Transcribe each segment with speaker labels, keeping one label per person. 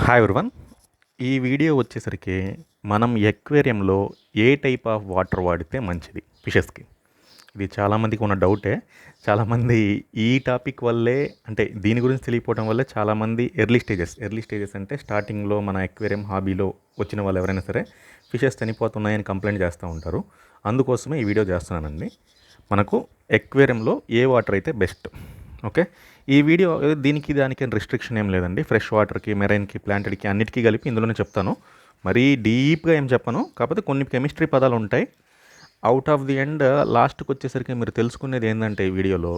Speaker 1: Hi everyone. ఈ video వచ్చేసరికి మనం ఎక్వేరియంలో ఏ టైప్ ఆఫ్ వాటర్ వాడితే మంచిది ఫిషెస్కి. ఇది చాలామందికి ఉన్న డౌటే. చాలామంది ఈ టాపిక్ వల్లే, అంటే దీని గురించి తెలియకపోవడం వల్లే చాలామంది ఎర్లీ స్టేజెస్ అంటే స్టార్టింగ్లో మన ఎక్వేరియం హాబీలో వచ్చిన వాళ్ళు ఎవరైనా సరే ఫిషెస్ చనిపోతున్నాయని కంప్లైంట్ చేస్తూ ఉంటారు. అందుకోసమే ఈ వీడియో చేస్తున్నానండి. మనకు ఎక్వేరియంలో ఏ వాటర్ అయితే బెస్ట్, ఓకే. ఈ వీడియో దీనికి దానికి రిస్ట్రిక్షన్ ఏం లేదండి. ఫ్రెష్ వాటర్కి, మెరైన్కి, ప్లాంటెడ్కి అన్నిటికీ కలిపి ఇందులోనే చెప్తాను. మరీ డీప్గా ఏం చెప్పను, కాకపోతే కొన్ని కెమిస్ట్రీ పదాలు ఉంటాయి. అవుట్ ఆఫ్ ది ఎండ్ లాస్ట్కి వచ్చేసరికి మీరు తెలుసుకునేది ఏంటంటే ఈ వీడియోలో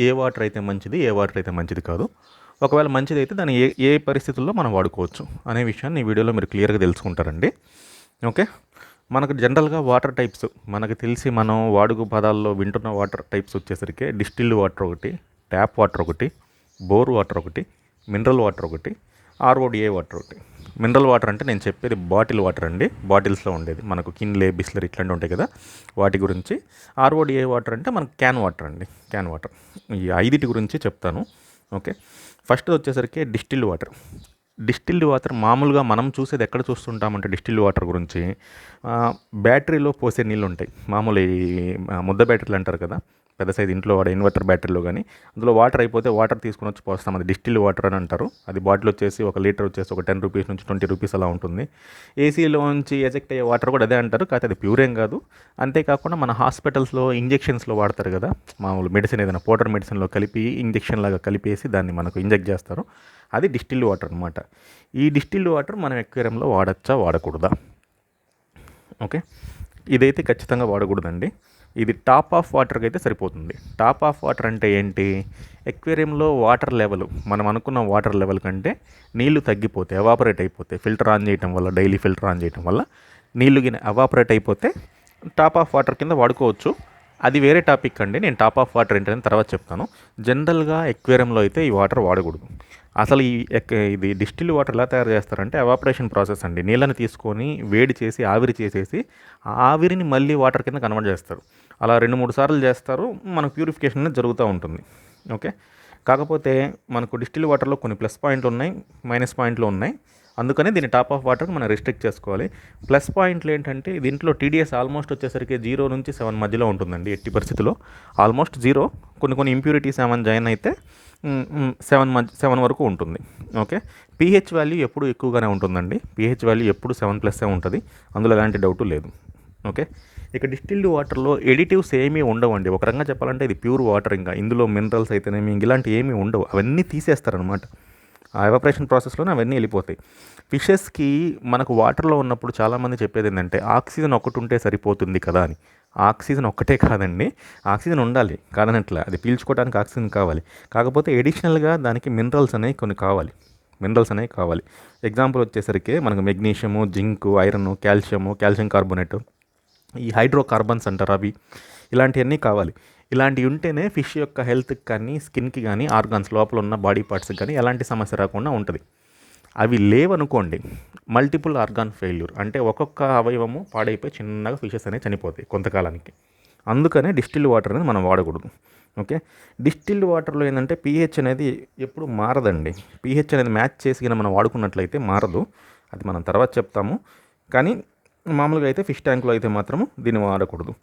Speaker 1: ఏ వాటర్ అయితే మంచిది, ఏ వాటర్ అయితే మంచిది కాదు, ఒకవేళ మంచిది అయితే దాన్ని ఏ ఏ పరిస్థితుల్లో మనం వాడుకోవచ్చు అనే విషయాన్ని ఈ వీడియోలో మీరు క్లియర్గా తెలుసుకుంటారండి. ఓకే. మనకు జనరల్గా వాటర్ టైప్స్ మనకు తెలిసి మనం వాడుక పదాల్లో వింటున్న వాటర్ టైప్స్ వచ్చేసరికి డిస్టిల్డ్ వాటర్ ఒకటి, ట్యాప్ వాటర్ ఒకటి, బోర్ వాటర్ ఒకటి, మినరల్ వాటర్ ఒకటి, ఆర్ఓడిఏ వాటర్ ఒకటి. మినరల్ వాటర్ అంటే నేను చెప్పేది బాటిల్ వాటర్ అండి, బాటిల్స్లో ఉండేది. మనకు కిన్లే, బిస్లరీ ఇట్లాంటివి ఉంటాయి కదా, వాటి గురించి. ఆర్ఓడిఏ వాటర్ అంటే మనకు క్యాన్ వాటర్ అండి, క్యాన్ వాటర్. ఈ ఐదిటి గురించి చెప్తాను. ఓకే. ఫస్ట్ వచ్చేసరికి డిస్టిల్డ్ వాటర్ మామూలుగా మనం చూసేది ఎక్కడ చూస్తుంటామంటే డిస్టిల్డ్ వాటర్ గురించి బ్యాటరీలో పోసే నీళ్ళు ఉంటాయి. మామూలు ఈ ముద్ద బ్యాటరీలు అంటారు కదా, పెద్ద సైజు ఇంట్లో వాడే ఇన్వర్టర్ బ్యాటరీలో. కానీ అందులో వాటర్ అయిపోతే వాటర్ తీసుకుని వచ్చి పోస్తాం, అది డిస్టిల్డ్ వాటర్ అని అంటారు. అది బాటిల్ వచ్చేసి 1 లీటర్ వచ్చేసి ఒక 10 రూపీస్ నుంచి 20 రూపీస్ అలా ఉంటుంది. ఏసీలోంచి ఎజెక్ట్ అయ్యే వాటర్ కూడా అదే అంటారు, కాకపోతే అది ప్యూర్ ఏం కాదు. అంతేకాకుండా మన హాస్పిటల్స్లో ఇంజెక్షన్స్లో వాడతారు కదా, మామూలు మెడిసిన్ ఏదైనా పౌడర్ మెడిసిన్లో కలిపి ఇంజెక్షన్ లాగా కలిపేసి దాన్ని మనకు ఇంజెక్ట్ చేస్తారు, అది డిస్టిల్డ్ వాటర్ అనమాట. ఈ డిస్టిల్డ్ వాటర్ మనం ఎక్వేరియంలో వాడచ్చా వాడకూడదా? ఓకే. ఇదైతే ఖచ్చితంగా వాడకూడదండి. ఇది టాప్ ఆఫ్ వాటర్కి అయితే సరిపోతుంది. టాప్ ఆఫ్ వాటర్ అంటే ఏంటి? ఎక్వేరియంలో వాటర్ లెవెల్, మనం అనుకున్న వాటర్ లెవెల్ కంటే నీళ్లు తగ్గిపోతే, ఎవాపరేట్ అయిపోతే, ఫిల్టర్ ఆన్ చేయడం వల్ల, డైలీ ఫిల్టర్ ఆన్ చేయడం వల్ల నీళ్లు గిన ఎవాపరేట్ అయిపోతే టాప్ ఆఫ్ వాటర్ కింద వాడుకోవచ్చు. అది వేరే టాపిక్ అండి, నేను టాప్ ఆఫ్ వాటర్ ఏంటని తర్వాత చెప్తాను. జనరల్గా ఎక్వేరియంలో అయితే ఈ వాటర్ వాడకూడదు. అసలు ఇది డిస్టిల్ వాటర్ ఎలా తయారు చేస్తారంటే ఎవాపరేషన్ ప్రాసెస్ అండి. నీళ్ళని తీసుకొని వేడి చేసి ఆవిరి చేసేసి ఆ ఆవిరిని మళ్ళీ వాటర్ కింద కన్వర్ట్ చేస్తారు. అలా 2-3 సార్లు చేస్తారు, మనకు ప్యూరిఫికేషన్ అనేది జరుగుతూ ఉంటుంది. ఓకే. కాకపోతే మనకు డిస్టిల్ వాటర్లో కొన్ని ప్లస్ పాయింట్లు ఉన్నాయి, మైనస్ పాయింట్లు ఉన్నాయి. అందుకని దీన్ని టాప్ ఆఫ్ వాటర్కి మనం రిస్ట్రిక్ట్ చేసుకోవాలి. ప్లస్ పాయింట్లు ఏంటంటే దీంట్లో టీడీఎస్ ఆల్మోస్ట్ వచ్చేసరికి 0 నుంచి 7 మధ్యలో ఉంటుందండి. ఎట్టి పరిస్థితిలో ఆల్మోస్ట్ 0. కొన్ని ఇంప్యూరిటీస్ ఏమైనా జాయిన్ అయితే 7 వరకు ఉంటుంది. ఓకే. పీహెచ్ వాల్యూ ఎప్పుడు ఎక్కువగానే ఉంటుందండి. పీహెచ్ వాల్యూ ఎప్పుడు 7+ ఉంటుంది, అందులో ఎలాంటి డౌటు లేదు. ఓకే. ఇక డిస్టిల్డ్ వాటర్లో ఎడిటివ్స్ ఏమీ ఉండవండి. ఒక రకంగా చెప్పాలంటే ఇది ప్యూర్ వాటర్. ఇంకా ఇందులో మినరల్స్ అయితేనేమి ఇలాంటివి ఏమీ ఉండవు, అవన్నీ తీసేస్తారనమాట. ఆ ఎవాపరేషన్ ప్రాసెస్లోనే అవన్నీ వెళ్ళిపోతాయి. ఫిషెస్కి మనకు వాటర్లో ఉన్నప్పుడు చాలామంది చెప్పేది ఏంటంటే ఆక్సిజన్ ఒకటి ఉంటే సరిపోతుంది కదా అని. ఆక్సిజన్ ఒక్కటే కాదండి, ఆక్సిజన్ ఉండాలి కాదనట్లా, అది పీల్చుకోవడానికి ఆక్సిజన్ కావాలి. కాకపోతే ఎడిషనల్గా దానికి మినరల్స్ అనేవి కొన్ని కావాలి. ఎగ్జాంపుల్ వచ్చేసరికి మనకు magnesium, zinc, iron, calcium carbonate, ఈ హైడ్రోకార్బన్స్ అంటారు అవి, ఇలాంటివన్నీ కావాలి. ఇలాంటివి ఉంటేనే ఫిష్ యొక్క హెల్త్కి కానీ, స్కిన్కి కానీ, ఆర్గాన్స్ లోపల ఉన్న బాడీ పార్ట్స్కి కానీ ఎలాంటి సమస్య రాకుండా ఉంటుంది. అవి లేవనుకోండి, మల్టిపుల్ ఆర్గాన్ ఫెయిల్యూర్, అంటే ఒక్కొక్క అవయవము పాడైపోయి చిన్నగా ఫిషెస్ అనేవి చనిపోతాయి కొంతకాలానికి. అందుకనే డిస్టిల్డ్ వాటర్ అనేది మనం వాడకూడదు. ఓకే. డిస్టిల్డ్ వాటర్లో ఏంటంటే పీహెచ్ అనేది ఎప్పుడు మారదండి. పీహెచ్ అనేది మ్యాచ్ చేసి మనం వాడుకున్నట్లయితే మారదు, అది మనం తర్వాత చెప్తాము. కానీ మామూలుగా అయితే ఫిష్ ట్యాంక్లో అయితే మాత్రము దీన్ని వాడకూడదు.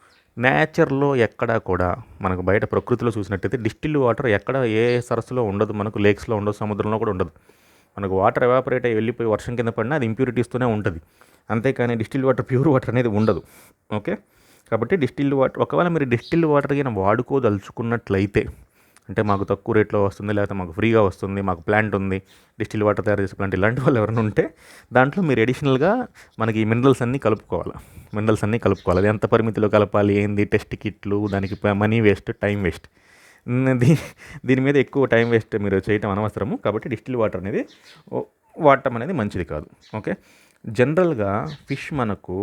Speaker 1: నేచర్లో ఎక్కడా కూడా మనకు బయట ప్రకృతిలో చూసినట్టయితే డిస్టిల్డ్ వాటర్ ఎక్కడ ఏ సరస్సులో ఉండదు, మనకు లేక్స్లో ఉండదు, సముద్రంలో కూడా ఉండదు. మనకు వాటర్ ఎవాపరేట్ అయ్యి వెళ్ళిపోయి వర్షం కింద పడినా అది ఇంప్యూరిటీస్తోనే ఉంటుంది, అంతేకాని డిస్టిల్డ్ వాటర్, ప్యూర్ వాటర్ అనేది ఉండదు. ఓకే. కాబట్టి డిస్టిల్డ్ వాటర్, ఒకవేళ మీరు డిస్టిల్డ్ వాటర్ కింద వాడుకోదలుచుకున్నట్లయితే, అంటే మాకు తక్కువ రేట్లో వస్తుంది, లేకపోతే మాకు ఫ్రీగా వస్తుంది, మాకు ప్లాంట్ ఉంది, డిస్టిల్ వాటర్ తయారు చేసే ప్లాంట్, ఇలాంటి వాళ్ళు ఎవరైనా ఉంటే దాంట్లో మీరు అడిషనల్గా మనకి ఈ మినరల్స్ అన్నీ కలుపుకోవాలి. అది ఎంత పరిమితిలో కలపాలి, ఏంది, టెస్ట్ కిట్లు, దానికి మనీ వేస్ట్, టైం వేస్ట్. దీని మీద ఎక్కువ టైం వేస్ట్ మీరు చేయటం అనవసరము. కాబట్టి డిస్టిల్ వాటర్ అనేది వాడటం అనేది మంచిది కాదు. ఓకే. జనరల్గా ఫిష్ మనకు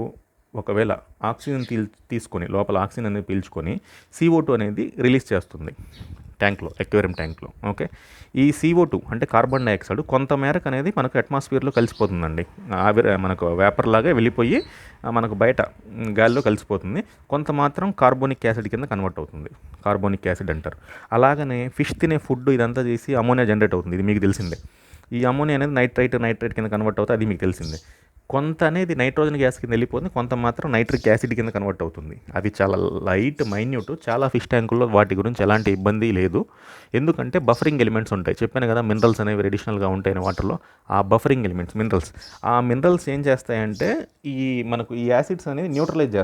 Speaker 1: ఒకవేళ ఆక్సిజన్ తీసుకొని లోపల ఆక్సిజన్ అనేది పీల్చుకొని CO2 అనేది రిలీజ్ చేస్తుంది ట్యాంక్లో, ఎక్వేరియం ట్యాంక్లో. ఓకే. ఈ CO2 అంటే కార్బన్ డైఆక్సైడ్ కొంత మేరకు అనేది మనకు అట్మాస్ఫియర్లో కలిసిపోతుందండి. మనకు వేపర్ లాగా వెళ్ళిపోయి మనకు బయట గాలిలో కలిసిపోతుంది. కొంత మాత్రం కార్బోనిక్ యాసిడ్ కింద కన్వర్ట్ అవుతుంది, కార్బోనిక్ యాసిడ్ అంటారు. అలాగనే ఫిష్ తినే ఫుడ్ ఇదంతా చేసి అమోనియా జనరేట్ అవుతుంది, ఇది మీకు తెలిసిందే. ఈ అమోనియా అనేది నైట్రైట్ కింద కన్వర్ట్ అవుతుంది, అది మీకు తెలిసిందే. కొంత అనేది నైట్రోజన్ గ్యాస్ కింద వెళ్ళిపోతుంది, కొంత మాత్రం నైట్రిక్ యాసిడ్ కింద కన్వర్ట్ అవుతుంది. అది చాలా లైట్ మైన్యూట్, చాలా ఫిష్ ట్యాంకుల్లో వాటి గురించి ఎలాంటి ఇబ్బంది లేదు. ఎందుకంటే బఫరింగ్ ఎలిమెంట్స్ ఉంటాయి, చెప్పాను కదా, మినరల్స్ అనేవి అడిషనల్గా ఉంటాయి వాటర్లో. ఆ బఫరింగ్ ఎలిమెంట్స్ ఆ మినరల్స్ ఏం చేస్తాయంటే మనకు ఈ యాసిడ్స్ అనేవి న్యూట్రలైజ్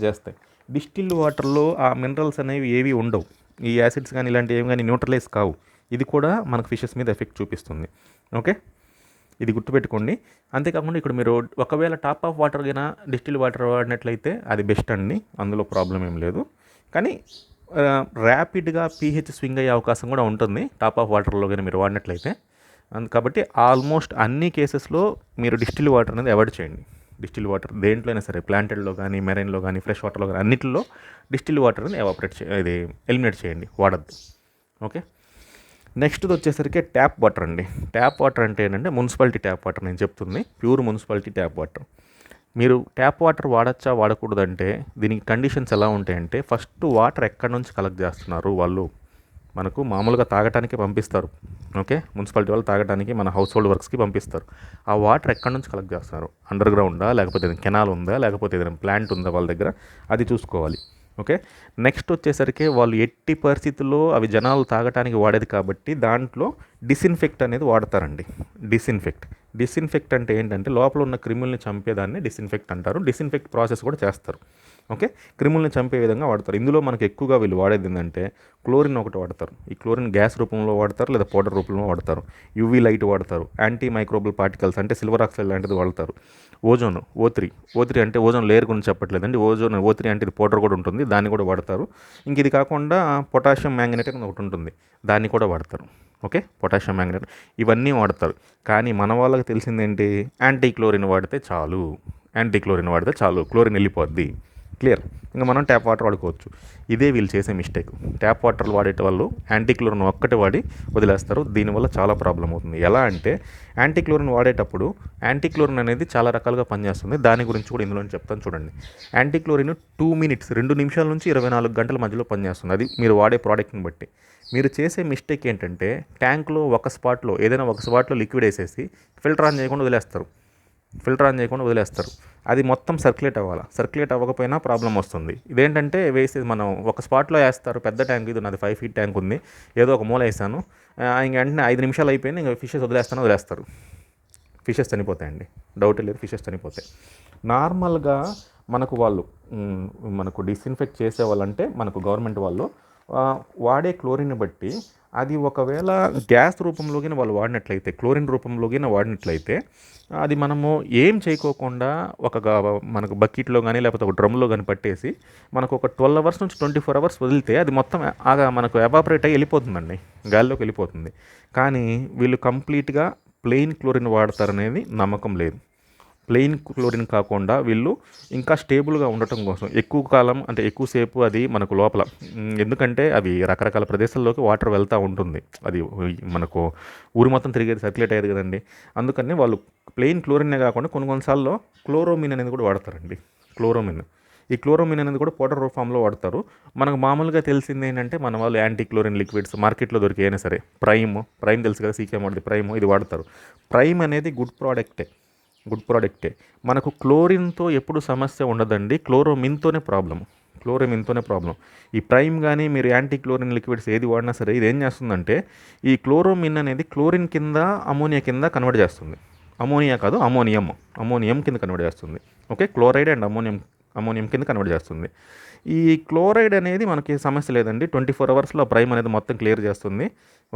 Speaker 1: చేస్తాయి. డిస్టిల్డ్ వాటర్లో ఆ మినరల్స్ అనేవి ఏవి ఉండవు, ఈ యాసిడ్స్ కానీ ఇలాంటివి ఏమి కానీ న్యూట్రలైజ్ కావు. ఇది కూడా మనకు ఫిషెస్ మీద ఎఫెక్ట్ చూపిస్తుంది. ఓకే, ఇది గుర్తుపెట్టుకోండి. అంతేకాకుండా ఇక్కడ మీరు ఒకవేళ టాప్ ఆఫ్ వాటర్ కన్నా డిస్టిల్ వాటర్ వాడినట్లయితే అది బెస్ట్ అండి, అందులో ప్రాబ్లం ఏం లేదు. కానీ ర్యాపిడ్గా pH స్వింగ్ అయ్యే అవకాశం కూడా ఉంటుంది టాప్ ఆఫ్ వాటర్లో కానీ మీరు వాడినట్లయితే. కాబట్టి ఆల్మోస్ట్ అన్ని కేసెస్లో మీరు డిస్టిల్ వాటర్ అనేది అవాయిడ్ చేయండి. డిస్టిల్ వాటర్ దేంట్లో అయినా సరే, ప్లాంటెడ్లో కానీ, మెరైన్లో కానీ, ఫ్రెష్ వాటర్లో కానీ, అన్నింటిలో డిస్టిల్ వాటర్ అనేది ఇది ఎలిమినేట్ చేయండి, వాడద్దు. ఓకే, నెక్స్ట్ది వచ్చేసరికి ట్యాప్ వాటర్ అండి. ట్యాప్ వాటర్ అంటే ఏంటంటే మున్సిపాలిటీ ట్యాప్ వాటర్ నేను చెప్తుంది, ప్యూర్ మున్సిపాలిటీ ట్యాప్ వాటర్. మీరు ట్యాప్ వాటర్ వాడచ్చా వాడకూడదంటే దీనికి కండిషన్స్ ఎలా ఉంటాయంటే, ఫస్ట్ వాటర్ ఎక్కడి నుంచి కలెక్ట్ చేస్తున్నారు వాళ్ళు, మనకు మామూలుగా తాగటానికి పంపిస్తారు. ఓకే, మున్సిపాలిటీ వాళ్ళు తాగటానికి మన హౌస్ హోల్డ్ వర్క్స్కి పంపిస్తారు. ఆ వాటర్ ఎక్కడి నుంచి కలెక్ట్ చేస్తున్నారు, అండర్ గ్రౌండా, లేకపోతే ఏదైనా కెనాల్ ఉందా, లేకపోతే ఏదైనా ప్లాంట్ ఉందా వాళ్ళ దగ్గర, అది చూసుకోవాలి. ఓకే, నెక్స్ట్ వచ్చేసరికి వాళ్ళు ఎట్టి పరిస్థితుల్లో అవి జనాలు తాగటానికి వాడేది కాబట్టి దాంట్లో డిస్ఇన్ఫెక్ట్ అనేది వాడతారండి. డిస్ఇన్ఫెక్ట్ అంటే ఏంటంటే లోపల ఉన్న క్రిముల్ని చంపేదాన్ని డిస్ఇన్ఫెక్ట్ అంటారు. డిస్ఇన్ఫెక్ట్ ప్రాసెస్ కూడా చేస్తారు. ఓకే, క్రిముల్ని చంపే విధంగా వాడతారు. ఇందులో మనకు ఎక్కువగా వీళ్ళు వాడేది ఏంటంటే క్లోరిన్ ఒకటి వాడతారు. ఈ క్లోరిన్ గ్యాస్ రూపంలో వాడతారు, లేదా పౌడర్ రూపంలో వాడతారు. యూవీ లైట్ వాడతారు. యాంటీ మైక్రోబల్ పార్టికల్స్ అంటే సిల్వర్ ఆక్సైడ్ లాంటిది వాడతారు. ఓజోన్ O3 అంటే ఓజోన్ లేయర్ గురించి చెప్పట్లేదండి. O3 అంటే ఇది పౌడర్ కూడా ఉంటుంది, దాన్ని కూడా వాడతారు. ఇంక ఇది కాకుండా పొటాషియం మ్యాంగనేట్ అని ఒకటి ఉంటుంది, దాన్ని కూడా వాడతారు. ఓకే, పొటాషియం మ్యాంగనేట్ ఇవన్నీ వాడతారు. కానీ మన వాళ్ళకి తెలిసిందేంటి, యాంటీ క్లోరిన్ వాడితే చాలు, క్లోరిన్ వెళ్ళిపోద్ది. క్లియర్, ఇంకా మనం ట్యాప్ వాటర్ వాడుకోవచ్చు. ఇదే వీళ్ళు చేసే మిస్టేక్. ట్యాప్ వాటర్లు వాడేట వాళ్ళు యాంటీ క్లోరిన్ ఒక్కటి వాడి వదిలేస్తారు. దీనివల్ల చాలా ప్రాబ్లం అవుతుంది. ఎలా అంటే యాంటీ క్లోరిన్ వాడేటప్పుడు యాంటీ క్లోరిన్ అనేది చాలా రకాలుగా పనిచేస్తుంది. దాని గురించి కూడా ఇందులో చెప్తాను చూడండి. యాంటీ క్లోరిన్ 2 minutes 2 నిమిషాల నుంచి 24 గంటల మధ్యలో పనిచేస్తుంది. అది మీరు వాడే ప్రోడక్ట్ని బట్టి. మీరు చేసే మిస్టేక్ ఏంటంటే ట్యాంక్లో ఏదైనా ఒక స్పాట్లో లిక్విడ్ వేసేసి ఫిల్టర్ ఆన్ చేయకుండా వదిలేస్తారు. అది మొత్తం సర్క్యులేట్ అవ్వకపోయినా ప్రాబ్లం వస్తుంది. ఇదేంటంటే మనం ఒక స్పాట్లో వేస్తారు, పెద్ద ట్యాంక్, ఇది నాది 5 feet ట్యాంక్ ఉంది, ఏదో ఒక మూల వేసాను, ఇంక వెంటనే 5 నిమిషాలు అయిపోయింది, ఇంకా ఫిషెస్ వదిలేస్తారు. ఫిషెస్ చనిపోతాయండి, డౌట్ లేదు, ఫిషెస్ చనిపోతాయి. నార్మల్గా మనకు డిస్ఇన్ఫెక్ట్ చేసే వాళ్ళంటే మనకు గవర్నమెంట్ వాళ్ళు వాడే క్లోరిన్ బట్టి, అది ఒకవేళ గ్యాస్ రూపంలోకి వాళ్ళు వాడినట్లయితే, క్లోరిన్ రూపంలోకి వాడినట్లయితే, అది మనము ఏం చేయకోకుండా మనకు బకెట్లో కానీ లేకపోతే ఒక డ్రమ్లో కానీ పట్టేసి మనకు ఒక 12 hours నుంచి 24 hours వదిలితే అది మొత్తం మనకు ఎవాపరేట్ అయ్యి వెళ్ళిపోతుందండి, గాల్లోకి వెళ్ళిపోతుంది. కానీ వీళ్ళు కంప్లీట్గా ప్లెయిన్ క్లోరిన్ వాడతారనేది నమ్మకం లేదు. ప్లెయిన్ క్లోరిన్ కాకుండా వీళ్ళు ఇంకా స్టేబుల్గా ఉండటం కోసం ఎక్కువ కాలం, అంటే ఎక్కువసేపు అది మనకు లోపల, ఎందుకంటే అవి రకరకాల ప్రదేశాల్లోకి వాటర్ వెళ్తూ ఉంటుంది, అది మనకు ఊరు మొత్తం తిరిగేది, సర్క్యులేట్ అయ్యేది కదండి. అందుకని వాళ్ళు ప్లెయిన్ క్లోరినే కాకుండా కొన్నిసార్లు క్లోరోమిన్ అనేది కూడా వాడతారండి. ఈ క్లోరోమిన్ అనేది కూడా పౌడర్ ఫామ్లో వాడతారు. మనకు మామూలుగా తెలిసింది ఏంటంటే మన వాళ్ళు యాంటీ క్లోరిన్ లిక్విడ్స్ మార్కెట్లో దొరికేమైనా సరే, ప్రైమ్ తెలుసు కదా, సీకేఎం వాడిది ప్రైమ్, ఇది వాడతారు. ప్రైమ్ అనేది గుడ్ ప్రోడక్టే. మనకు క్లోరిన్తో ఎప్పుడు సమస్య ఉండదండి, క్లోరోమిన్తోనే ప్రాబ్లం. ఈ ప్రైమ్ కానీ మీరు యాంటీ క్లోరిన్ లిక్విడ్స్ ఏది వాడినా సరే, ఇది ఏం చేస్తుందంటే ఈ క్లోరోమిన్ అనేది క్లోరిన్ కింద అమోనియా కింద కన్వర్ట్ చేస్తుంది. అమోనియం కింద కన్వర్ట్ చేస్తుంది. ఓకే, క్లోరైడ్ అండ్ అమోనియం కింద కన్వర్ట్ చేస్తుంది. ఈ క్లోరైడ్ అనేది మనకి సమస్య లేదండి, 24 hours ప్రైమ్ అనేది మొత్తం క్లియర్ చేస్తుంది.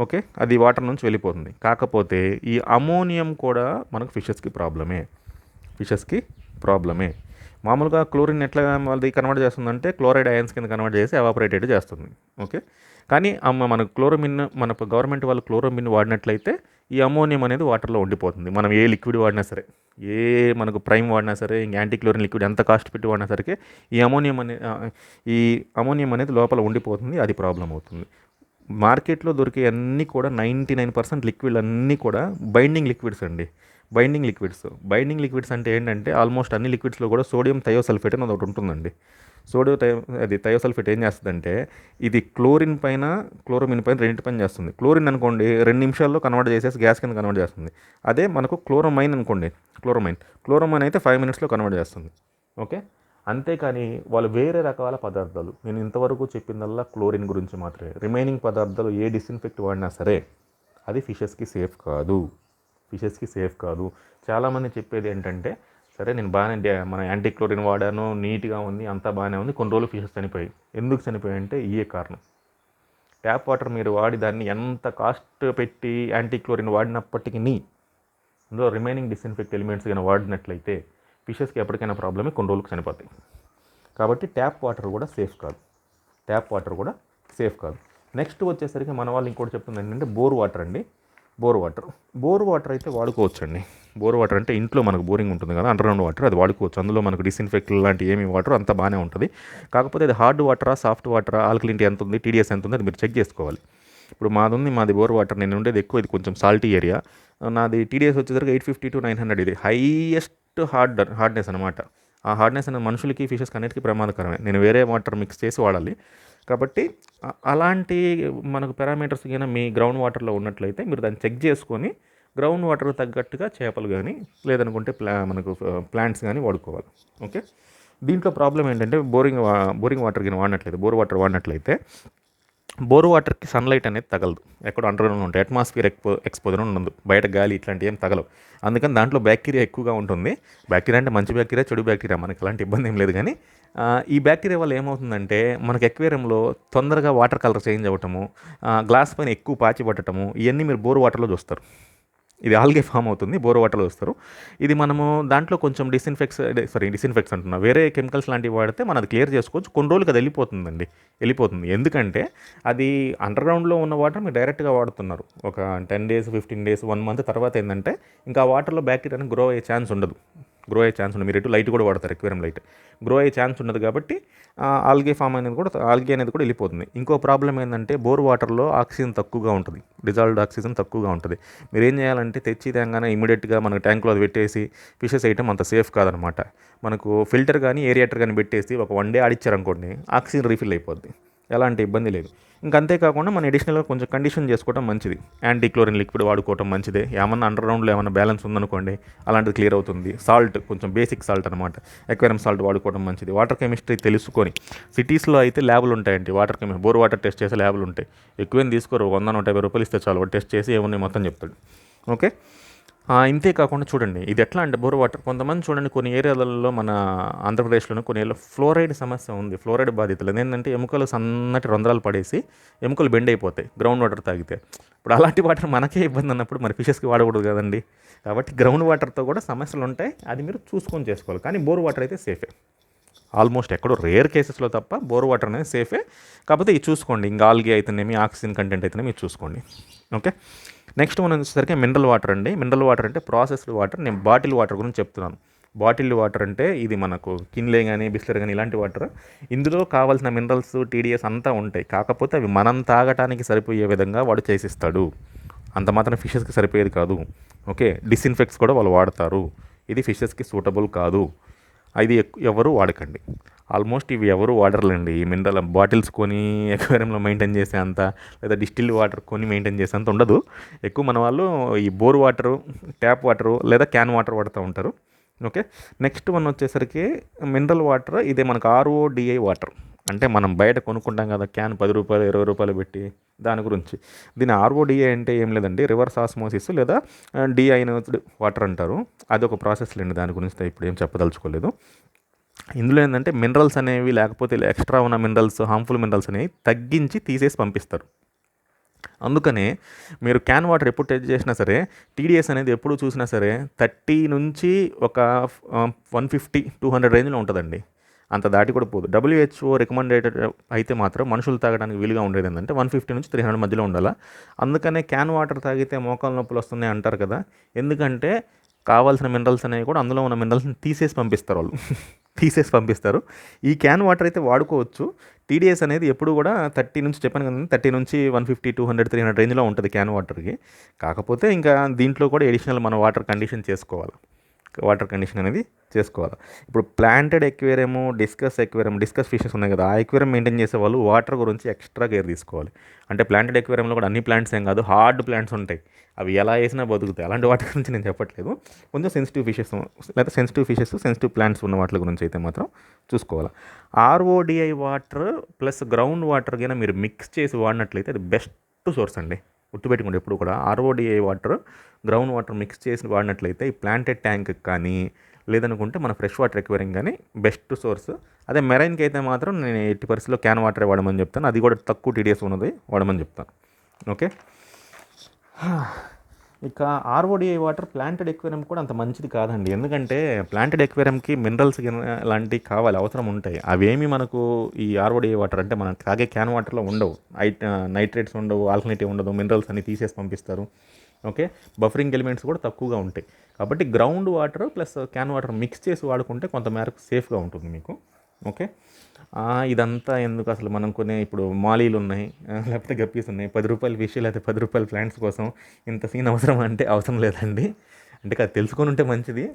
Speaker 1: ఓకే, అది వాటర్ నుంచి వెళ్ళిపోతుంది. కాకపోతే ఈ అమోనియం కూడా మనకు ఫిషెస్కి ప్రాబ్లమే. మామూలుగా క్లోరిన్ ఎట్లా వాళ్ళది కన్వర్ట్ చేస్తుందంటే క్లోరైడ్ అయాన్స్ కింద కన్వర్ట్ చేసి ఎవాపరేటెడ్ చేస్తుంది. ఓకే, కానీ మన గవర్నమెంట్ వాళ్ళు క్లోరోమిన్ వాడినట్లయితే ఈ అమోనియం అనేది వాటర్లో ఉండిపోతుంది. మనం ఏ లిక్విడ్ వాడినా సరే, మనకు ప్రైమ్ వాడినా సరే, ఇంక యాంటీ క్లోరిన్ లిక్విడ్ ఎంత కాస్ట్ పెట్టి వాడినా సరే, ఈ అమోనియం అనేది లోపల ఉండిపోతుంది. అది ప్రాబ్లం అవుతుంది. మార్కెట్లో దొరికే అన్నీ కూడా 99% లిక్విడ్లు అన్నీ కూడా బైండింగ్ లిక్విడ్స్ అండి. బైండింగ్ లిక్విడ్స్ అంటే ఏంటంటే ఆల్మోస్ట్ అన్ని లిక్విడ్స్లో కూడా సోడియం థయోసల్ఫేట్ అని ఒకటి ఉంటుందండి. అది థయోసల్ఫేట్ ఏం చేస్తుందంటే ఇది క్లోరమిన్ పైన రెండింటి పైన చేస్తుంది. క్లోరిన్ అనుకోండి 2 నిమిషాల్లో కన్వర్ట్ చేసేసి గ్యాస్ కింద కన్వర్ట్ చేస్తుంది. అదే మనకు క్లోరమైన్ అనుకోండి, క్లోరమైన్ అయితే 5 మినిట్స్లో కన్వర్ట్ చేస్తుంది. ఓకే, అంతేకాని వాళ్ళు వేరే రకాల పదార్థాలు, నేను ఇంతవరకు చెప్పిందల్లా క్లోరిన్ గురించి మాత్రమే. రిమైనింగ్ పదార్థాలు ఏ డిస్ఇన్ఫెక్ట్ వాడినా సరే అది ఫిషెస్కి సేఫ్ కాదు. చాలామంది చెప్పేది ఏంటంటే, సరే నేను బాగానే మన యాంటీ క్లోరిన్ వాడాను, నీట్గా ఉంది, అంతా బాగానే ఉంది, కొన్ని రోజులు ఫిషెస్ చనిపోయాయి. ఎందుకు చనిపోయాయి అంటే ఇయే కారణం. ట్యాప్ వాటర్ మీరు వాడి దాన్ని ఎంత కాస్ట్ పెట్టి యాంటీ క్లోరిన్ వాడినప్పటికీ అందులో రిమైనింగ్ డిస్ఇన్ఫెక్ట్ ఎలిమెంట్స్ కానీ వాడినట్లయితే ఫిషెస్కి ఎప్పటికైనా ప్రాబ్లమే, కొన్ని రోజులకు చనిపోతాయి. కాబట్టి ట్యాప్ వాటర్ కూడా సేఫ్ కాదు. నెక్స్ట్ వచ్చేసరికి మన వాళ్ళు ఇంకోటి చెప్తుంది ఏంటంటే బోర్ వాటర్ అయితే వాడుకోవచ్చండి. బోర్ వాటర్ అంటే ఇంట్లో మనకు బోరింగ్ ఉంటుంది కదా, అండర్ గ్రౌండ్ వాటర్, అది వాడుకోవచ్చు. అందులో మనకు డిస్ఇన్ఫెక్ట్ లాంటి ఏమి వాటర్ అంతా బాగానే ఉంటుంది. కాకపోతే అది హార్డ్ వాటరా, సాఫ్ట్ వాటరా, ఆల్కలినిటీ ఎంత ఉంది, టీడీఎస్ ఎంత ఉంది, అది మీరు చెక్ చేసుకోవాలి. ఇప్పుడు మాది బోర్ వాటర్, నేను ఉండేది ఎక్కువ, ఇది కొంచెం సాల్టీ ఏరియా. నాది టీడీఎస్ వచ్చేసరికి 850 to 900, ఇది హైయెస్ట్ హార్డ్నెస్ అనమాట. ఆ హార్డ్నెస్ అనేది మనుషులకి, ఫిషెస్కి అన్నిటికీ ప్రమాదకరమే. నేను వేరే వాటర్ మిక్స్ చేసి వాడాలి. కాబట్టి అలాంటి మనకు పారామీటర్స్ కానీ మీ గ్రౌండ్ వాటర్లో ఉన్నట్లయితే మీరు దాన్ని చెక్ చేసుకొని గ్రౌండ్ వాటర్ తగ్గట్టుగా చేపలు కానీ లేదనుకుంటే మనకు ప్లాంట్స్ కానీ వాడుకోవాలి. ఓకే, దీంట్లో ప్రాబ్లం ఏంటంటే బోర్ వాటర్ వాడినట్లయితే బోర్ వాటర్కి సన్లైట్ అనేది తగలదు. ఎక్కడ అండర్గ్రౌండ్ ఉంటాయి, అట్మాస్ఫియర్ ఎక్స్పోజర్ ఉండదు, బయట గాలి ఇట్లాంటివి ఏం తగలవు. అందుకని దాంట్లో బ్యాక్టీరియా ఎక్కువగా ఉంటుంది. బ్యాక్టీరియా అంటే మంచి బ్యాక్టీరియా, చెడు బ్యాక్టీరియా, మనకి అలాంటి ఇబ్బంది ఏం లేదు. కానీ ఈ బ్యాక్టీరియా వల్ల ఏమవుతుందంటే మనకి ఎక్వేరియంలో తొందరగా వాటర్ కలర్ చేంజ్ అవ్వటము, గ్లాస్ పైన ఎక్కువ పాచి పట్టడము, ఇవన్నీ మీరు బోర్ వాటర్లో చూస్తారు. ఇది ఆల్గే ఫామ్ అవుతుంది, బోర్ వాటర్లో వస్తారు. ఇది మనము దాంట్లో కొంచెం డిస్ఇన్ఫెక్ట్స్ అంటున్నా, వేరే కెమికల్స్ లాంటివి వాడితే మనం అది క్లియర్ చేసుకోవచ్చు. కొన్ని రోజులకి అది వెళ్ళిపోతుంది. ఎందుకంటే అది అండర్గ్రౌండ్లో ఉన్న వాటర్ మీరు డైరెక్ట్గా వాడుతున్నారు. ఒక 10 days 15 days 1 month తర్వాత ఏంటంటే ఇంకా ఆ వాటర్లో బ్యాక్టీరియా గ్రో అయ్యే ఛాన్స్ ఉండదు. మీరు ఎటు లైట్ కూడా వాడతారు, ఎక్వేరియం లైట్, గ్రో అయ్యే ఛాన్స్ ఉండదు. కాబట్టి ఆల్గే అనేది కూడా వెళ్ళిపోతుంది. ఇంకో ప్రాబ్లం ఏంటంటే బోర్ వాటర్లో ఆక్సిజన్ తక్కువగా ఉంటుంది, డిజాల్వ్డ్ ఆక్సిజన్ తక్కువగా ఉంటుంది. మీరు ఏం చేయాలంటే తెచ్చి తేగానే ఇమీడియట్గా మనకు ట్యాంక్లో అది పెట్టేసి ఫిషెస్ వేయటం అంత సేఫ్ కాదనమాట. మనకు ఫిల్టర్ కానీ ఏరియేటర్ కానీ పెట్టేసి ఒక 1 day ఆడిచ్చారనుకోండి, ఆక్సిజన్ రీఫిల్ అయిపోద్ది, ఎలాంటి ఇబ్బంది లేదు. ఇంకా అంతేకాకుండా మనం అడిషనల్గా కొంచెం కండిషన్ చేసుకోవడం మంచిది. యాంటీ క్లోరిన్ లిక్విడ్ వాడుకోవడం మంచిదే. ఏమన్నా అండర్గ్రౌండ్లో ఏమన్నా బ్యాలెన్స్ ఉందనుకోండి, అలాంటిది క్లియర్ అవుతుంది. సాల్ట్, కొంచెం బేసిక్ సాల్ట్ అనమాట, ఎక్వేరియం సాల్ట్ వాడుకోవడం మంచిది. వాటర్ కెమిస్ట్రీ తెలుసుకొని, సిటీస్లో అయితే ల్యాబులు ఉంటాయండి, బోర్ వాటర్ టెస్ట్ చేసే ల్యాబులు ఉంటాయి. ఎక్కువేం తీసుకోరు, 100-150 రూపాయలు ఇస్తే చాలు, టెస్ట్ చేసి ఏమున్నాయి మొత్తం చెప్తాడు. ఓకే, ఇంతే కాకుండా చూడండి, ఇది ఎట్లా అంటే బోర్ వాటర్ కొంతమంది చూడండి, కొన్ని ఏరియాలలో మన ఆంధ్రప్రదేశ్లోనే కొన్ని ఏరియాలో ఫ్లోరైడ్ సమస్య ఉంది. ఫ్లోరైడ్ బాధితులు ఏంటంటే ఎముకలు సన్నటి రంధ్రాలు పడేసి ఎముకలు బెండ్ అయిపోతాయి గ్రౌండ్ వాటర్ తాగితే. ఇప్పుడు అలాంటి వాటర్ మనకే ఇబ్బంది అన్నప్పుడు మరి ఫిషెస్కి వాడకూడదు కదండి. కాబట్టి గ్రౌండ్ వాటర్తో కూడా సమస్యలు ఉంటాయి, అది మీరు చూసుకొని చేసుకోవాలి. కానీ బోర్ వాటర్ అయితే సేఫే, ఆల్మోస్ట్ ఎక్కడో రేర్ కేసెస్లో తప్ప బోర్ వాటర్ అనేది సేఫే. కాకపోతే ఇది చూసుకోండి, ఇంకా ఆల్గే అయితేనేమి, ఆక్సిజన్ కంటెంట్ అయితేనేమి ఇది చూసుకోండి. ఓకే, నెక్స్ట్ మనం వచ్చేసరికి మినరల్ వాటర్ అండి. మినరల్ వాటర్ అంటే ప్రాసెస్డ్ వాటర్. నేను బాటిల్ వాటర్ గురించి చెప్తున్నాను. బాటిల్ వాటర్ అంటే ఇది మనకు కిన్లే కానీ బిస్లర్ కానీ ఇలాంటి వాటర్. ఇందులో కావాల్సిన మినరల్స్, టీడీఎస్ అంతా ఉంటాయి. కాకపోతే అవి మనం తాగటానికి సరిపోయే విధంగా వాడు చేసిస్తాడు. అంత మాత్రం ఫిషెస్కి సరిపోయేది కాదు. ఓకే, డిస్ఇన్ఫెక్ట్స్ కూడా వాళ్ళు వాడతారు. ఇది ఫిషెస్కి సూటబుల్ కాదు. ఇది ఎవరు వాడకండి. ఆల్మోస్ట్ ఇవి ఎవరు వాడర్లండి. ఈ మినరల్ బాటిల్స్ కొని ఎక్వేరియంలో మెయింటైన్ చేసే అంత, లేదా డిస్టిల్డ్ వాటర్ కొని మెయింటైన్ చేసే అంత ఉండదు. ఎక్కువ మన వాళ్ళు ఈ బోర్ వాటరు, ట్యాప్ వాటరు లేదా క్యాన్ వాటర్ వాడుతూ ఉంటారు. ఓకే, నెక్స్ట్ వన్ వచ్చేసరికి మినరల్ వాటర్. ఇదే మనకు RODI వాటర్ అంటే మనం బయట కొనుక్కుంటాం కదా, క్యాన్ 10 రూపాయలు 20 రూపాయలు పెట్టి, దాని గురించి. దీని RODI అంటే ఏం లేదండి, రివర్స్ ఆస్మోసిస్ లేదా డీఅయోనైజ్డ్ వాటర్ అంటారు. అది ఒక ప్రాసెస్ లేండి, దాని గురించి ఇప్పుడు ఏం చెప్పదలుచుకోలేదు. ఇందులో ఏంటంటే మినరల్స్ అనేవి, లేకపోతే ఎక్స్ట్రా ఉన్న మినరల్స్, హార్మ్ఫుల్ మినరల్స్ అనేవి తగ్గించి తీసేసి పంపిస్తారు. అందుకనే మీరు క్యాన్ వాటర్ ఎప్పుడు టెస్ట్ చేసినా సరే టీడీఎస్ అనేది ఎప్పుడు చూసినా సరే 30 నుంచి ఒక 150-200 రేంజ్లో ఉంటుందండి. అంత దాటి కూడా పోదు. WHO రికమెండేటెడ్ అయితే మాత్రం మనుషులు తాగడానికి వీలుగా ఉండేది ఏంటంటే 150 నుంచి 300 మధ్యలో ఉండాలి. అందుకనే క్యాన్ వాటర్ తాగితే మోకాలు నొప్పులు వస్తున్నాయి అంటారు కదా. ఎందుకంటే కావాల్సిన మినరల్స్ అనేవి కూడా అందులో ఉన్న మినరల్స్ని తీసేసి పంపిస్తారు. ఈ క్యాన్ వాటర్ అయితే వాడుకోవచ్చు. టీడీఎస్ అనేది ఎప్పుడు కూడా 30 నుంచి చెప్పాను కదండి, 30 నుంచి 150, 200, 300 రేంజ్లో ఉంటుంది క్యాన్ వాటర్కి. కాకపోతే ఇంకా దీంట్లో కూడా ఎడిషనల్ మన వాటర్ కండిషన్ చేసుకోవాలి. వాటర్ కండిషన్ అనేది చేసుకోవాలి. ఇప్పుడు ప్లాంటెడ్ ఎక్వేరియం, డిస్కస్ ఫిషెస్ ఉన్నాయి కదా, ఆ ఎక్వేరియం మెయింటైన్ చేసే వాళ్ళు వాటర్ గురించి ఎక్స్ట్రా కేర్ తీసుకోవాలి. అంటే ప్లాంటెడ్ ఎక్వేరియంలో కూడా అన్ని ప్లాంట్స్ ఏం కాదు, హార్డ్ ప్లాంట్స్ ఉంటాయి, అవి ఎలా వేసినా బతుకుతాయి. అలాంటి వాటి గురించి నేను చెప్పట్లేదు. కొంచెం సెన్సిటివ్ సెన్సిటివ్ ప్లాంట్స్ ఉన్న వాటి గురించి అయితే మాత్రం చూసుకోవాలి. RODI water plus ground water కైనా మీరు మిక్స్ చేసి వాడినట్లయితే అది బెస్ట్ సోర్స్ అండి. గుర్తుపెట్టుకోండి, ఎప్పుడు కూడా RODI water ground water mix చేసి వాడినట్లయితే ఈ ప్లాంటెడ్ ట్యాంక్ కానీ లేదనుకుంటే మన ఫ్రెష్ వాటర్ ఎక్వేరియం కానీ బెస్ట్ సోర్స్. అదే మెరైన్కి అయితే మాత్రం నేను ఎట్టి పరిస్థితిలో క్యాన్ వాటరే వాడమని చెప్తాను, అది కూడా తక్కువ టీడీఎస్ ఉన్నది వాడమని చెప్తాను. ఓకే, ఇక ఆర్ఓడిఐ వాటర్ ప్లాంటెడ్ ఎక్వేరియం కూడా అంత మంచిది కాదండి. ఎందుకంటే ప్లాంటెడ్ ఎక్వేరియంకి మినరల్స్ లాంటివి కావాలి, అవసరం ఉంటాయి. అవేమి మనకు ఈ ఆర్ఓడిఐ వాటర్ అంటే మనం తాగే క్యాన్ వాటర్లో ఉండవు. నైట్రేట్స్ ఉండవు, ఆల్కనేటివ్ ఉండదు, మినరల్స్ అన్ని తీసేసి పంపిస్తారు. ఓకే, బఫరింగ్ ఎలిమెంట్స్ కూడా తక్కువగా ఉంటాయి. కాబట్టి ground water plus can water mix చేసి వాడుకుంటే కొంతమేరకు సేఫ్గా ఉంటుంది మీకు. ఓకే, ఇదంతా ఎందుకు అసలు, మనం కొనే ఇప్పుడు మాలీలు ఉన్నాయి, లేకపోతే గప్పీస్ ఉన్నాయి, 10 రూపాయల ఫిష్ లేకపోతే 10 రూపాయల ప్లాంట్స్ కోసం ఇంత సీన్ అవసరం అంటే అవసరం లేదండి. అంటే అది తెలుసుకొని ఉంటే మంచిది,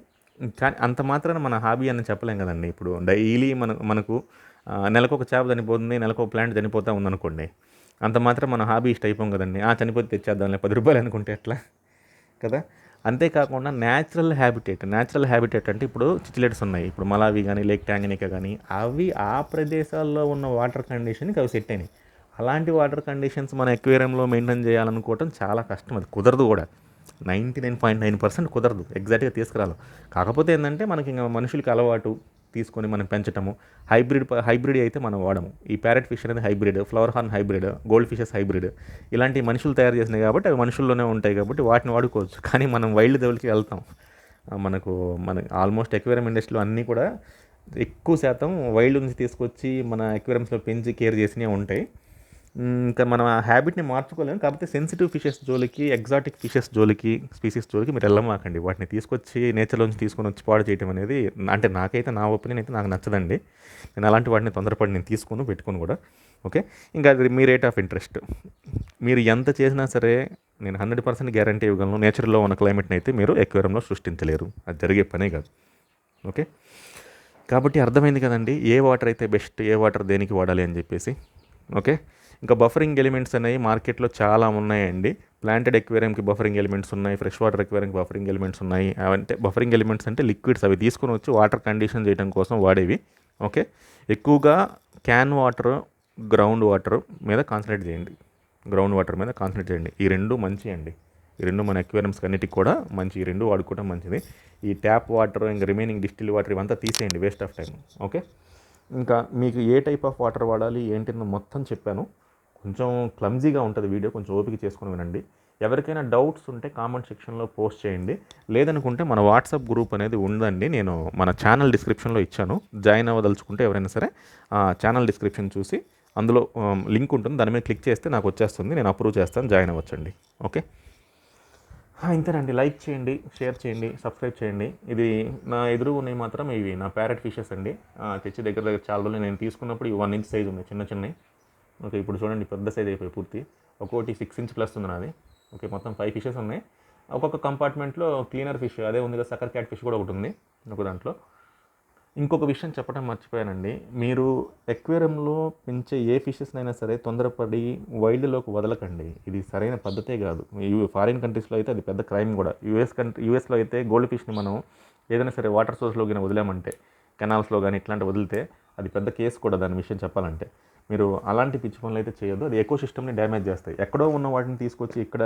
Speaker 1: కానీ అంత మాత్రాన మన హాబీ అని చెప్పలేం కదండి. ఇప్పుడు డైలీ మనకు నెలకు ఒక చేప చనిపోతుంది, నెలకు ఒక ప్లాంట్ చనిపోతూ ఉందనుకోండి, అంత మాత్రం మన హాబీ ఇష్ట అయిపోం కదండి. చనిపోతే తెచ్చేద్దాంలే 10 రూపాయలు అనుకుంటే ఎట్లా కదా. అంతేకాకుండా న్యాచురల్ హ్యాబిటేట్ అంటే ఇప్పుడు చిచిలెట్స్ ఉన్నాయి, ఇప్పుడు మలావి కానీ లేక్ ట్యాంగనికా కానీ, అవి ఆ ప్రదేశాల్లో ఉన్న వాటర్ కండిషన్కి అవి సెట్ అయినాయి. అలాంటి వాటర్ కండిషన్స్ మన ఎక్వేరియంలో మెయింటైన్ చేయాలనుకోవటం చాలా కష్టం, అది కుదరదు కూడా. 99.9% కుదరదు ఎగ్జాక్ట్గా తీసుకురాలి. కాకపోతే ఏంటంటే మనకి ఇంకా మనుషులకి అలవాటు తీసుకొని మనం పెంచటము. హైబ్రిడ్ అయితే మనం వాడము. ఈ ప్యారెట్ ఫిష్ అనేది hybrid, flower horn hybrid, gold fishes hybrid, ఇలాంటి మనుషులు తయారు చేసినాయి కాబట్టి అవి మనుషుల్లోనే ఉంటాయి కాబట్టి వాటిని వాడుకోవచ్చు. కానీ మనం వైల్డ్ లెవెల్కి వెళ్తాం. మన ఆల్మోస్ట్ ఎక్వేరియం ఇండస్ట్రీలో అన్నీ కూడా ఎక్కువ శాతం వైల్డ్ నుంచి తీసుకొచ్చి మన ఎక్వేరియంస్లో పెంచి కేర్ చేసినవి ఉంటాయి. ఇంకా మనం ఆ హ్యాబిట్ని మార్చుకోలేము. కాకపోతే సెన్సిటివ్ ఫిషెస్ జోలికి, ఎగ్జాటిక్ ఫిషెస్ జోలికి, స్పీసీస్ జోలికి మీరు వెళ్ళమాకండి. వాటిని తీసుకొచ్చి నేచర్లోంచి తీసుకొని వచ్చి పాడు చేయడం అనేది, అంటే నాకైతే, నా ఒపీనియన్ అయితే నాకు నచ్చదండి. నేను అలాంటి వాటిని తొందరపడి నేను పెట్టుకొని కూడా. ఓకే, ఇంకా అది మీ రేట్ ఆఫ్ ఇంట్రెస్ట్. మీరు ఎంత చేసినా సరే నేను 100% గ్యారంటీ ఇవ్వగలను, నేచర్లో ఉన్న క్లైమేట్ని అయితే మీరు ఎక్వేరియంలో సృష్టించలేరు, అది జరిగే పనే కాదు. ఓకే, కాబట్టి అర్థమైంది కదండి ఏ వాటర్ అయితే బెస్ట్, ఏ వాటర్ దేనికి వాడాలి అని చెప్పేసి. ఓకే, ఇంకా బఫరింగ్ ఎలిమెంట్స్ అనేవి మార్కెట్లో చాలా ఉన్నాయండి. ప్లాంటెడ్ ఎక్వేరియంకి బఫరింగ్ ఎలిమెంట్స్ ఉన్నాయి, ఫ్రెష్ వాటర్ ఎక్వేరియంకి బఫరింగ్ ఎలిమెంట్స్ ఉన్నాయి. అవంటే బఫరింగ్ ఎలిమెంట్స్ అంటే లిక్విడ్స్, అవి తీసుకొని వచ్చి వాటర్ కండిషన్ చేయడం కోసం వాడేవి. ఓకే, ఎక్కువగా క్యాన్ వాటర్, గ్రౌండ్ వాటర్ మీద కాన్సన్ట్రేట్ చేయండి. ఈ రెండు మంచి అండి. ఈ రెండు మన ఎక్వేరియంస్కి అన్నిటికి కూడా మంచి. ఈ రెండు వాడుకోవడం మంచిది. ఈ ట్యాప్ వాటర్, ఇంకా రిమైనింగ్ డిస్టిల్ వాటర్ ఇవంతా తీసేయండి, వేస్ట్ ఆఫ్ టైం. ఓకే, ఇంకా మీకు ఏ టైప్ ఆఫ్ వాటర్ వాడాలి ఏంటి మొత్తం చెప్పాను. కొంచెం క్లమ్జీగా ఉంటుంది వీడియో, కొంచెం ఓపిక చేసుకుని వినండి. ఎవరికైనా డౌట్స్ ఉంటే కామెంట్ సెక్షన్లో పోస్ట్ చేయండి. లేదనుకుంటే మన వాట్సాప్ గ్రూప్ అనేది ఉందండి, నేను మన ఛానల్ డిస్క్రిప్షన్లో ఇచ్చాను. జాయిన్ అవ్వదలుచుకుంటే ఎవరైనా సరే ఛానల్ డిస్క్రిప్షన్ చూసి అందులో లింక్ ఉంటుంది, దాని మీద క్లిక్ చేస్తే నాకు వచ్చేస్తుంది, నేను అప్రూవ్ చేస్తాను, జాయిన్ అవ్వచ్చండి. ఓకే, ఇంతేనండి. లైక్ చేయండి, షేర్ చేయండి, సబ్స్క్రైబ్ చేయండి. ఇది నా ఎదురు ఉన్నాయి మాత్రం ఇవి నా ప్యారెట్ ఫిషెస్ అండి. తెచ్చి దగ్గర చాలా రోజులు నేను తీసుకున్నప్పుడు 1 ఇంచ్ సైజు ఉన్నాయి, చిన్నవి. ఓకే, ఇప్పుడు చూడండి పెద్ద సైజ్ అయిపోయి పూర్తి. ఒక్కోటి 6 ఇంచ్ ప్లస్ ఉంది నాది. ఓకే, మొత్తం 5 ఫిషెస్ ఉన్నాయి. ఒక్కొక్క కంపార్ట్మెంట్లో క్లీనర్ ఫిష్ అదే ఉంది కదా, సక్కర్ క్యాట్ ఫిష్ కూడా ఒకటి ఉంది ఒక దాంట్లో. ఇంకొక విషయం చెప్పడం మర్చిపోయానండి, మీరు ఎక్వేరియంలో పెంచే ఏ ఫిషెస్నైనా సరే తొందరపడి వైల్డ్లోకి వదలకండి. ఇది సరైన పద్ధతే కాదు. ఫారిన్ కంట్రీస్లో అయితే అది పెద్ద క్రైమ్ కూడా. యూఎస్లో అయితే గోల్డ్ ఫిష్ని మనం ఏదైనా సరే వాటర్ సోర్స్లో కానీ వదిలామంటే, కెనాల్స్లో కానీ ఇట్లాంటి వదిలితే అది పెద్ద కేసు కూడా. దాని విషయం చెప్పాలంటే మీరు అలాంటి పిచ్చి పనులు అయితే చేయొద్దు, అది ఎకో సిస్టమ్ని డ్యామేజ్ చేస్తాయి. ఎక్కడో ఉన్న వాటిని తీసుకొచ్చి ఇక్కడ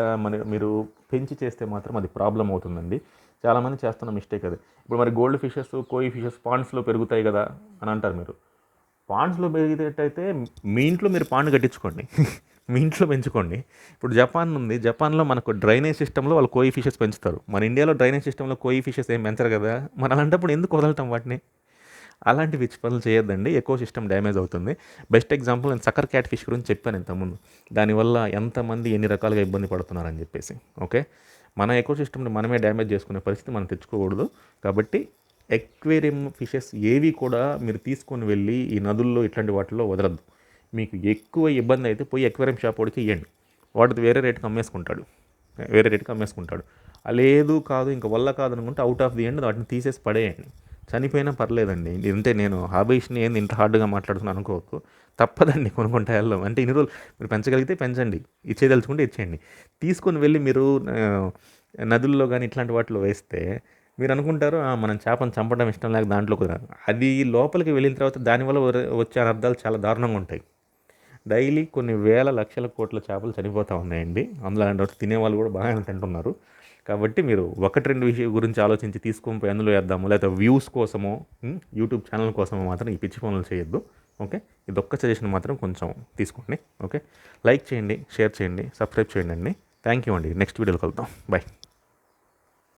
Speaker 1: మీరు పెంచి చేస్తే మాత్రం అది ప్రాబ్లం అవుతుందండి. చాలామంది చేస్తున్న మిస్టేక్ అది. ఇప్పుడు మరి గోల్డ్ ఫిషెస్, కోయి ఫిషెస్ పాండ్స్లో పెరుగుతాయి కదా అని అంటారు. మీరు పాండ్స్లో పెరిగేటట్టయితే మీ ఇంట్లో మీరు పాండ్ కట్టించుకోండి, మీ ఇంట్లో పెంచుకోండి. ఇప్పుడు జపాన్ ఉంది, జపాన్లో మనకు డ్రైనేజ్ సిస్టంలో వాళ్ళు కోయి ఫిషెస్ పెంచుతారు. మన ఇండియాలో డ్రైనేజ్ సిస్టంలో కోయి ఫిషెస్ ఏం పెంచరు కదా. మన అలాంటప్పుడు ఎందుకు వదలటం వాటిని? అలాంటి పిచ్చి పనులు చేయొద్దండి, ఎకో సిస్టమ్ డ్యామేజ్ అవుతుంది. బెస్ట్ ఎగ్జాంపుల్ నేను సక్కర్ క్యాట్ ఫిష్ గురించి చెప్పాను ఇంతకుముందు. దానివల్ల ఎంతమంది ఎన్ని రకాలుగా ఇబ్బంది పడుతున్నారని చెప్పేసి. ఓకే, మన ఎకో సిస్టమ్ని మనమే డ్యామేజ్ చేసుకునే పరిస్థితి మనం తెచ్చుకోకూడదు. కాబట్టి ఎక్వేరియం ఫిషెస్ ఏవి కూడా మీరు తీసుకొని వెళ్ళి ఈ నదుల్లో ఇట్లాంటి వాటిల్లో వదలద్దు. మీకు ఎక్కువ ఇబ్బంది అయితే పోయి ఎక్వేరియం షాప్ వాడికి ఇవ్వండి, వాడికి వేరే రేటుకి అమ్మేసుకుంటాడు. లేదు కాదు ఇంకా వల్ల కాదు అనుకుంటే అవుట్ ఆఫ్ ది ఎండ్ వాటిని తీసేసి పడేయండి. చనిపోయినా పర్లేదండి. అంటే నేను హాబీస్‌ని ఏంది ఇంత హార్డ్‌గా మాట్లాడుతున్నాను అనుకోవద్దు. తప్పదండి కొన్ని కొన్ని టైంలో. అంటే ఇన్ని రోజులు మీరు పెంచగలిగితే పెంచండి. ఇచ్చేయదలుచుకుంటే ఇచ్చేయండి. తీసుకొని వెళ్ళి మీరు ఆహ్, నదుల్లో గాని ఇట్లాంటి వాటిలో వేస్తే మీరు అనుకుంటారు మనం చేపను చంపడం ఇష్టం లేక దాంట్లో కూడా అది లోపలికి వెళ్ళిన తర్వాత దానివల్ల వచ్చే అనర్థాలు చాలా దారుణంగా ఉంటాయి. డైలీ కొన్ని వేల లక్షల కోట్ల చేపలు చనిపోతూ ఉన్నాయండి. అందులో అలాంటి వాటి తినేవాళ్ళు కూడా బాగానే తింటున్నారు. కాబట్టి మీరు ఒకటి రెండు విషయం గురించి ఆలోచించి తీసుకొని పోయి అందులో వేద్దాము లేకపోతే వ్యూస్ కోసమో యూట్యూబ్ ఛానల్ కోసమో మాత్రం ఈ పిచ్చి పనులు చేయొద్దు. ఓకే, ఇదొక్క సజెషన్ మాత్రం కొంచెం తీసుకోండి. ఓకే, లైక్ చేయండి, షేర్ చేయండి, సబ్స్క్రైబ్ చేయండి అండి. థ్యాంక్ యూ అండి. నెక్స్ట్ వీడియోలో కలుద్దాం. బాయ్.